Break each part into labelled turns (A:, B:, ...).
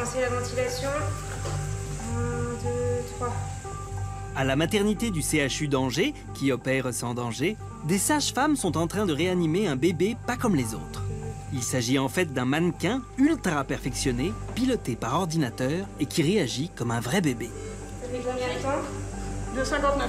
A: lancer la ventilation. 1, 2, 3.
B: À la maternité du CHU d'Angers, qui opère sans danger, des sages-femmes sont en train de réanimer un bébé pas comme les autres. Il s'agit en fait d'un mannequin ultra perfectionné, piloté par ordinateur et qui réagit comme un vrai bébé.
A: Ça fait combien de temps?
C: 2,59.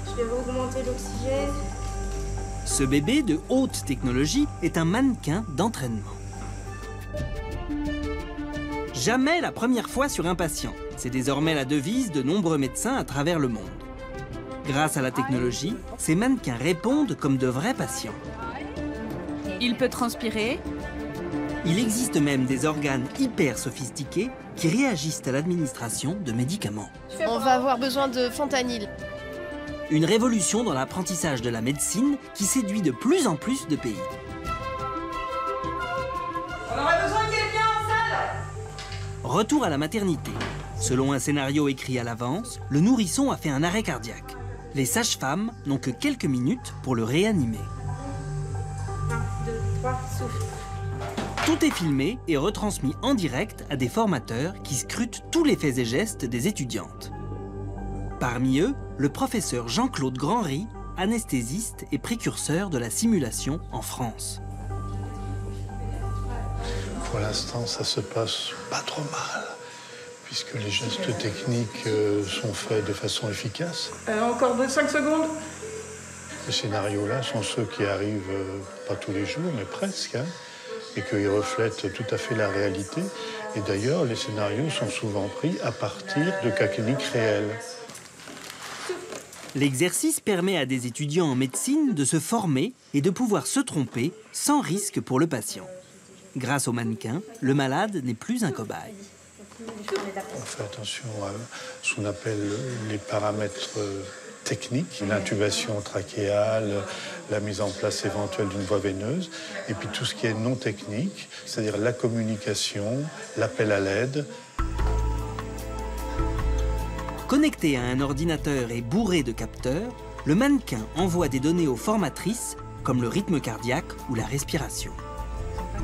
A: Je vais augmenter l'oxygène.
B: Ce bébé de haute technologie est un mannequin d'entraînement. Jamais la première fois sur un patient. C'est désormais la devise de nombreux médecins à travers le monde. Grâce à la technologie, ces mannequins répondent comme de vrais patients.
D: Il peut transpirer.
B: Il existe même des organes hyper sophistiqués qui réagissent à l'administration de médicaments.
E: On va avoir besoin de fentanyl.
B: Une révolution dans l'apprentissage de la médecine qui séduit de plus en plus de pays.
C: On aurait besoin de quelqu'un en salle.
B: Retour à la maternité. Selon un scénario écrit à l'avance, le nourrisson a fait un arrêt cardiaque. Les sages-femmes n'ont que quelques minutes pour le réanimer.
A: 1, 2, 3, souffle.
B: Tout est filmé et retransmis en direct à des formateurs qui scrutent tous les faits et gestes des étudiantes. Parmi eux, le professeur Jean-Claude Grandry, anesthésiste et précurseur de la simulation en France.
F: Pour l'instant, ça se passe pas trop mal, puisque les gestes techniques sont faits de façon efficace.
C: Encore 5 secondes.
F: Ces scénarios-là sont ceux qui arrivent pas tous les jours, mais presque, hein, et qu'ils reflètent tout à fait la réalité. Et d'ailleurs, les scénarios sont souvent pris à partir de cas cliniques réels.
B: L'exercice permet à des étudiants en médecine de se former et de pouvoir se tromper sans risque pour le patient. Grâce au mannequin, le malade n'est plus un cobaye.
F: On fait attention à ce qu'on appelle les paramètres techniques, l'intubation trachéale, la mise en place éventuelle d'une voie veineuse, et puis tout ce qui est non technique, c'est-à-dire la communication, l'appel à l'aide.
B: Connecté à un ordinateur et bourré de capteurs, le mannequin envoie des données aux formatrices, comme le rythme cardiaque ou la respiration.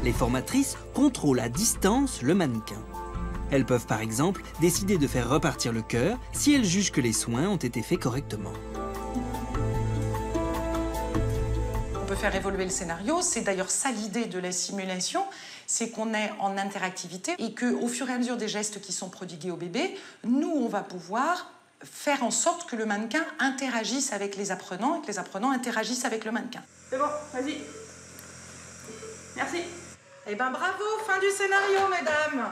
B: Les formatrices contrôlent à distance le mannequin. Elles peuvent par exemple décider de faire repartir le cœur si elles jugent que les soins ont été faits correctement.
G: On peut faire évoluer le scénario, c'est d'ailleurs ça l'idée de la simulation, c'est qu'on est en interactivité et qu'au fur et à mesure des gestes qui sont prodigués au bébé, nous, on va pouvoir faire en sorte que le mannequin interagisse avec les apprenants et que les apprenants interagissent avec le mannequin.
C: C'est bon, vas-y. Merci.
G: Eh ben bravo, fin du scénario, mesdames.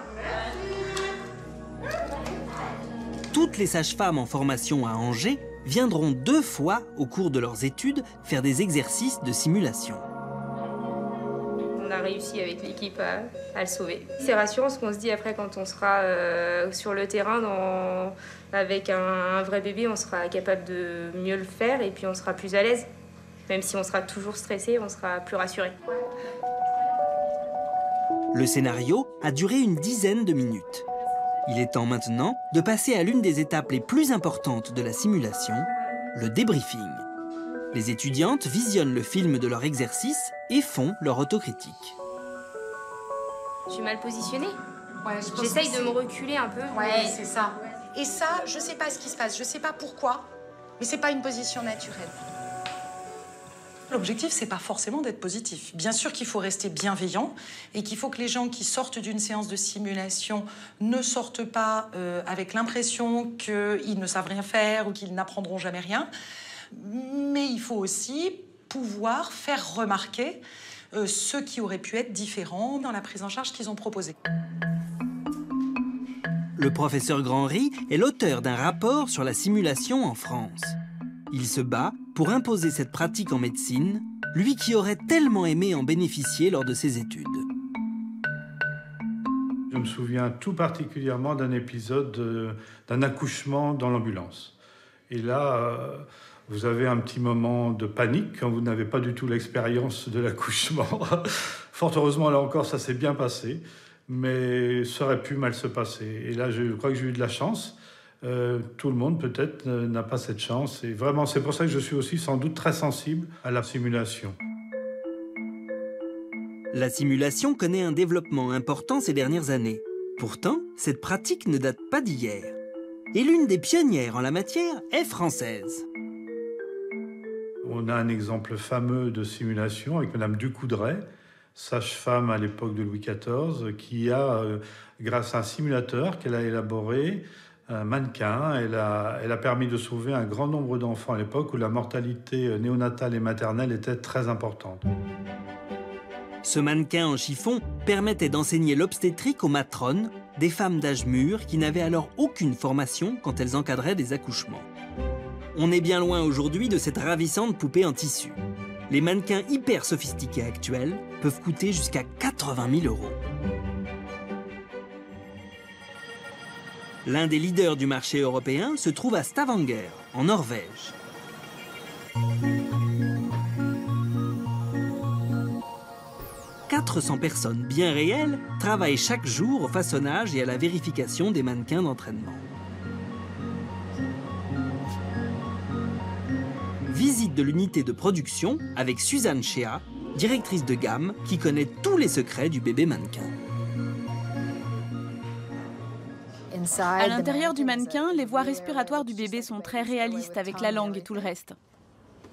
B: Toutes les sages-femmes en formation à Angers viendront 2 fois au cours de leurs études faire des exercices de simulation.
A: On a réussi avec l'équipe à le sauver. C'est rassurant ce qu'on se dit après quand on sera sur le terrain avec un vrai bébé, on sera capable de mieux le faire et puis on sera plus à l'aise. Même si on sera toujours stressé, on sera plus rassuré.
B: Le scénario a duré une dizaine de minutes. Il est temps maintenant de passer à l'une des étapes les plus importantes de la simulation, le débriefing. Les étudiantes visionnent le film de leur exercice et font leur autocritique.
A: Je suis mal positionnée.
G: Ouais,
A: J'essaye de me reculer un peu.
G: Ouais, c'est ça. Et ça, je sais pas ce qui se passe, je sais pas pourquoi, mais c'est pas une position naturelle. L'objectif, c'est pas forcément d'être positif. Bien sûr qu'il faut rester bienveillant et qu'il faut que les gens qui sortent d'une séance de simulation ne sortent pas avec l'impression qu'ils ne savent rien faire ou qu'ils n'apprendront jamais rien. Mais il faut aussi pouvoir faire remarquer ce qui aurait pu être différent dans la prise en charge qu'ils ont proposée.
B: Le professeur Grandry est l'auteur d'un rapport sur la simulation en France. Il se bat pour imposer cette pratique en médecine, lui qui aurait tellement aimé en bénéficier lors de ses études.
H: Je me souviens tout particulièrement d'un épisode d'un accouchement dans l'ambulance. Et là, vous avez un petit moment de panique quand vous n'avez pas du tout l'expérience de l'accouchement. Fort heureusement, là encore, ça s'est bien passé, mais ça aurait pu mal se passer. Et là, je crois que j'ai eu de la chance. Tout le monde, peut-être, n'a pas cette chance. Et vraiment, c'est pour ça que je suis aussi sans doute très sensible à la simulation.
B: La simulation connaît un développement important ces dernières années. Pourtant, cette pratique ne date pas d'hier. Et l'une des pionnières en la matière est française.
H: On a un exemple fameux de simulation avec Madame Ducoudray, sage-femme à l'époque de Louis XIV, qui a, grâce à un simulateur qu'elle a élaboré, un mannequin, elle a permis de sauver un grand nombre d'enfants à l'époque où la mortalité néonatale et maternelle était très importante.
B: Ce mannequin en chiffon permettait d'enseigner l'obstétrique aux matrones, des femmes d'âge mûr qui n'avaient alors aucune formation quand elles encadraient des accouchements. On est bien loin aujourd'hui de cette ravissante poupée en tissu. Les mannequins hyper sophistiqués actuels peuvent coûter jusqu'à 80 000 €. L'un des leaders du marché européen se trouve à Stavanger, en Norvège. « 400 personnes bien réelles travaillent chaque jour au façonnage et à la vérification des mannequins d'entraînement. Visite de l'unité de production avec Suzanne Shea, directrice de gamme qui connaît tous les secrets du bébé mannequin.
D: À l'intérieur du mannequin, les voies respiratoires du bébé sont très réalistes avec la langue et tout le reste.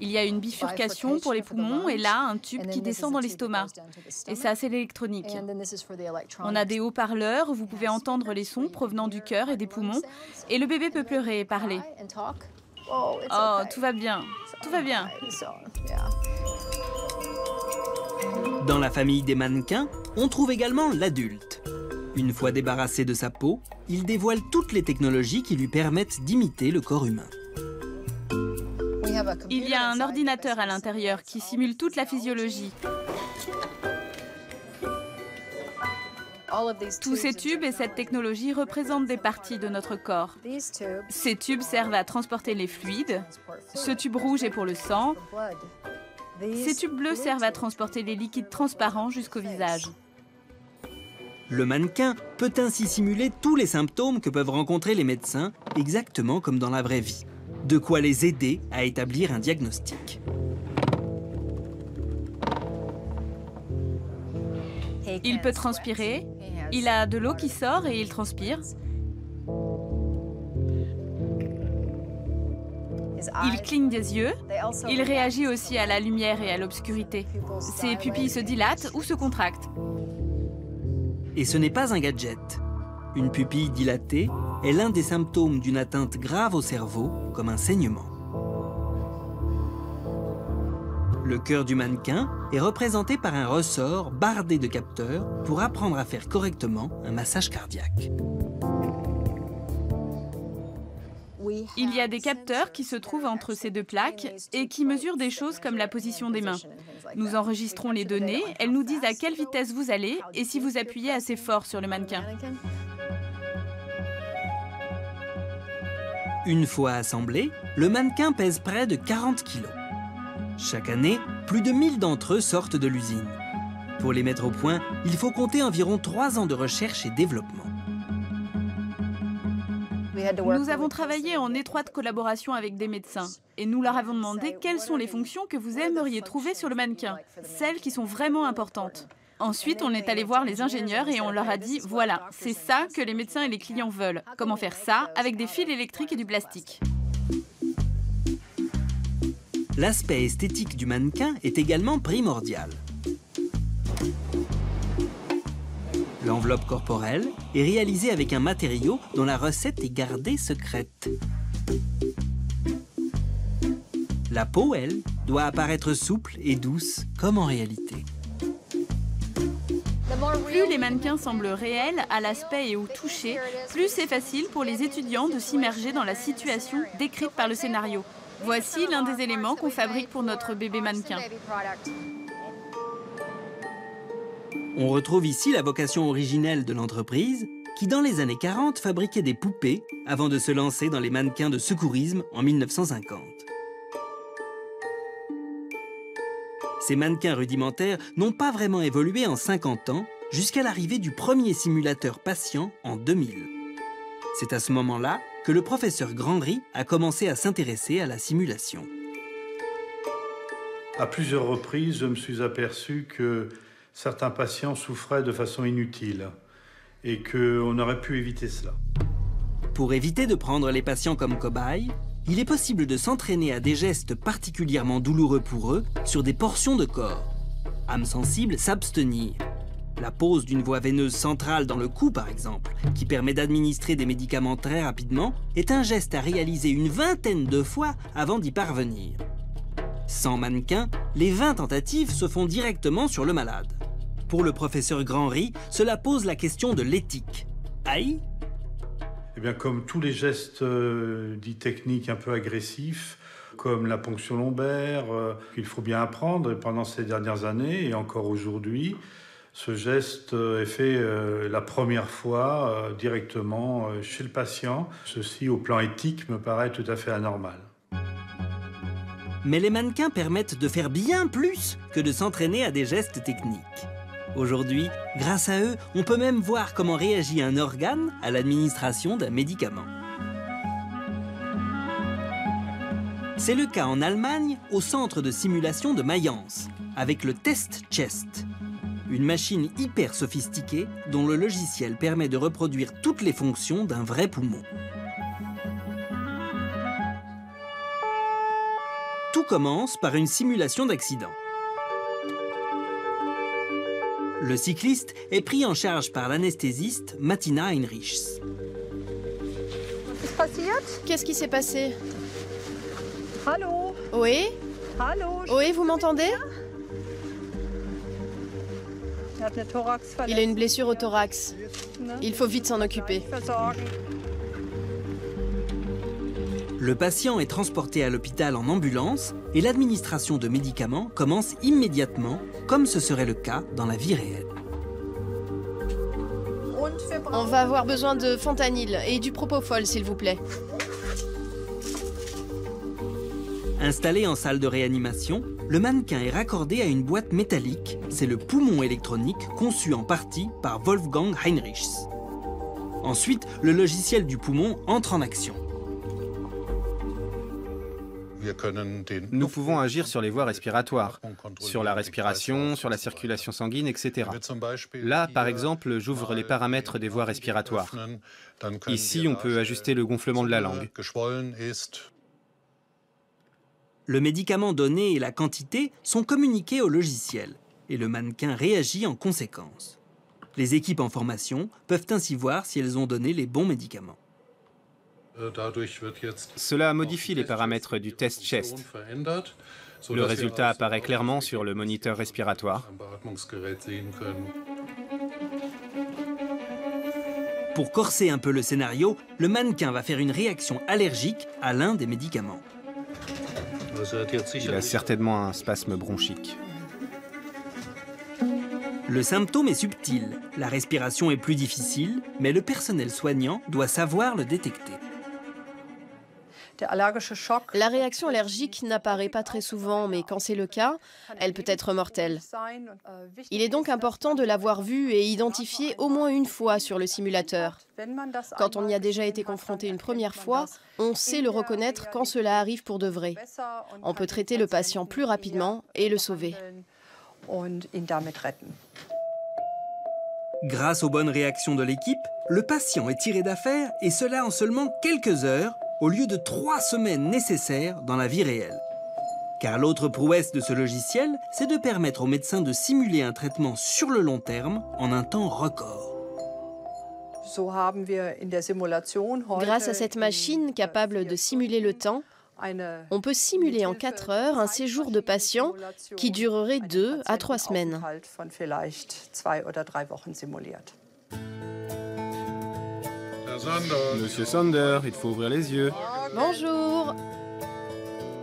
D: Il y a une bifurcation pour les poumons et là, un tube qui descend dans l'estomac. Et ça, c'est l'électronique. On a des haut-parleurs où vous pouvez entendre les sons provenant du cœur et des poumons. Et le bébé peut pleurer et parler. Oh, tout va bien, tout va bien.
B: Dans la famille des mannequins, on trouve également l'adulte. Une fois débarrassé de sa peau, il dévoile toutes les technologies qui lui permettent d'imiter le corps humain.
D: Il y a un ordinateur à l'intérieur qui simule toute la physiologie. Tous ces tubes et cette technologie représentent des parties de notre corps. Ces tubes servent à transporter les fluides. Ce tube rouge est pour le sang. Ces tubes bleus servent à transporter les liquides transparents jusqu'au visage.
B: Le mannequin peut ainsi simuler tous les symptômes que peuvent rencontrer les médecins, exactement comme dans la vraie vie. De quoi les aider à établir un diagnostic.
D: Il peut transpirer, il a de l'eau qui sort et il transpire. Il cligne des yeux, il réagit aussi à la lumière et à l'obscurité. Ses pupilles se dilatent ou se contractent.
B: Et ce n'est pas un gadget. Une pupille dilatée est l'un des symptômes d'une atteinte grave au cerveau, comme un saignement. Le cœur du mannequin est représenté par un ressort bardé de capteurs pour apprendre à faire correctement un massage cardiaque.
D: Il y a des capteurs qui se trouvent entre ces deux plaques et qui mesurent des choses comme la position des mains. Nous enregistrons les données, elles nous disent à quelle vitesse vous allez et si vous appuyez assez fort sur le mannequin.
B: Une fois assemblé, le mannequin pèse près de 40 kg. Chaque année, plus de 1000 d'entre eux sortent de l'usine. Pour les mettre au point, il faut compter environ 3 ans de recherche et développement.
D: Nous avons travaillé en étroite collaboration avec des médecins et nous leur avons demandé quelles sont les fonctions que vous aimeriez trouver sur le mannequin, celles qui sont vraiment importantes. Ensuite, on est allé voir les ingénieurs et on leur a dit « Voilà, c'est ça que les médecins et les clients veulent. Comment faire ça avec des fils électriques et du plastique ?»
B: L'aspect esthétique du mannequin est également primordial. L'enveloppe corporelle est réalisée avec un matériau dont la recette est gardée secrète. La peau, elle, doit apparaître souple et douce, comme en réalité.
D: Plus les mannequins semblent réels à l'aspect et au toucher, plus c'est facile pour les étudiants de s'immerger dans la situation décrite par le scénario. Voici l'un des éléments qu'on fabrique pour notre bébé mannequin.
B: On retrouve ici la vocation originelle de l'entreprise qui, dans les années 40, fabriquait des poupées avant de se lancer dans les mannequins de secourisme en 1950. Ces mannequins rudimentaires n'ont pas vraiment évolué en 50 ans jusqu'à l'arrivée du premier simulateur patient en 2000. C'est à ce moment-là que le professeur Grandry a commencé à s'intéresser à la simulation.
H: À plusieurs reprises, je me suis aperçu que certains patients souffraient de façon inutile. et qu'on aurait pu éviter cela.
B: Pour éviter de prendre les patients comme cobayes, il est possible de s'entraîner à des gestes particulièrement douloureux pour eux sur des portions de corps. Âme sensible, s'abstenir. La pose d'une voie veineuse centrale dans le cou, par exemple, qui permet d'administrer des médicaments très rapidement, est un geste à réaliser une vingtaine de fois avant d'y parvenir. Sans mannequin, les 20 tentatives se font directement sur le malade. Pour le professeur Grandry, cela pose la question de l'éthique. Aïe ?
H: Eh bien, comme tous les gestes dits techniques un peu agressifs, comme la ponction lombaire, qu'il faut bien apprendre pendant ces dernières années et encore aujourd'hui, ce geste est fait la première fois directement chez le patient. Ceci, au plan éthique, me paraît tout à fait anormal.
B: Mais les mannequins permettent de faire bien plus que de s'entraîner à des gestes techniques. Aujourd'hui, grâce à eux, on peut même voir comment réagit un organe à l'administration d'un médicament. C'est le cas en Allemagne, au centre de simulation de Mayence, avec le Test Chest. Une machine hyper sophistiquée dont le logiciel permet de reproduire toutes les fonctions d'un vrai poumon. Tout commence par une simulation d'accident. Le cycliste est pris en charge par l'anesthésiste Martina Heinrichs.
E: Qu'est-ce qui s'est passé?
I: Allô?
E: Oui?
I: Allô?
E: Oui, vous m'entendez? Il a une blessure au thorax. Il faut vite s'en occuper.
B: Le patient est transporté à l'hôpital en ambulance et l'administration de médicaments commence immédiatement, comme ce serait le cas dans la vie réelle.
E: On va avoir besoin de fentanyl et du propofol, s'il vous plaît.
B: Installé en salle de réanimation, le mannequin est raccordé à une boîte métallique. C'est le poumon électronique conçu en partie par Wolfgang Heinrichs. Ensuite, le logiciel du poumon entre en action.
J: Nous pouvons agir sur les voies respiratoires, sur la respiration, sur la circulation sanguine, etc. Là, par exemple, j'ouvre les paramètres des voies respiratoires. Ici, on peut ajuster le gonflement de la langue.
B: Le médicament donné et la quantité sont communiqués au logiciel et le mannequin réagit en conséquence. Les équipes en formation peuvent ainsi voir si elles ont donné les bons médicaments.
J: Cela modifie les paramètres du test chest. Le résultat apparaît clairement sur le moniteur respiratoire.
B: Pour corser un peu le scénario, le mannequin va faire une réaction allergique à l'un des médicaments.
J: Il a certainement un spasme bronchique.
B: Le symptôme est subtil, la respiration est plus difficile, mais le personnel soignant doit savoir le détecter.
E: La réaction allergique n'apparaît pas très souvent, mais quand c'est le cas, elle peut être mortelle. Il est donc important de l'avoir vue et identifiée au moins une fois sur le simulateur. Quand on y a déjà été confronté une première fois, on sait le reconnaître quand cela arrive pour de vrai. On peut traiter le patient plus rapidement et le sauver.
B: Grâce aux bonnes réactions de l'équipe, le patient est tiré d'affaire et cela en seulement quelques heures, au lieu de 3 semaines nécessaires dans la vie réelle. Car l'autre prouesse de ce logiciel, c'est de permettre aux médecins de simuler un traitement sur le long terme en un temps record.
E: Grâce à cette machine capable de simuler le temps, on peut simuler en 4 heures un séjour de patient qui durerait 2 à 3 semaines.
J: Monsieur Sander, il faut ouvrir les yeux.
E: Bonjour.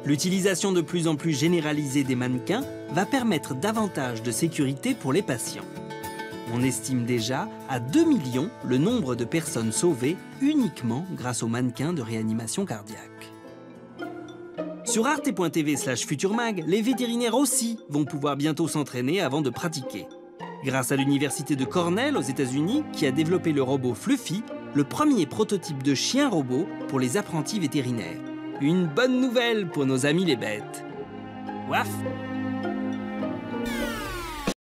B: L'utilisation de plus en plus généralisée des mannequins va permettre davantage de sécurité pour les patients. On estime déjà à 2 millions le nombre de personnes sauvées uniquement grâce aux mannequins de réanimation cardiaque. Sur arte.tv/futurmag, les vétérinaires aussi vont pouvoir bientôt s'entraîner avant de pratiquer. Grâce à l'université de Cornell aux États-Unis, qui a développé le robot Fluffy, le premier prototype de chien robot pour les apprentis vétérinaires. Une bonne nouvelle pour nos amis les bêtes. Waf!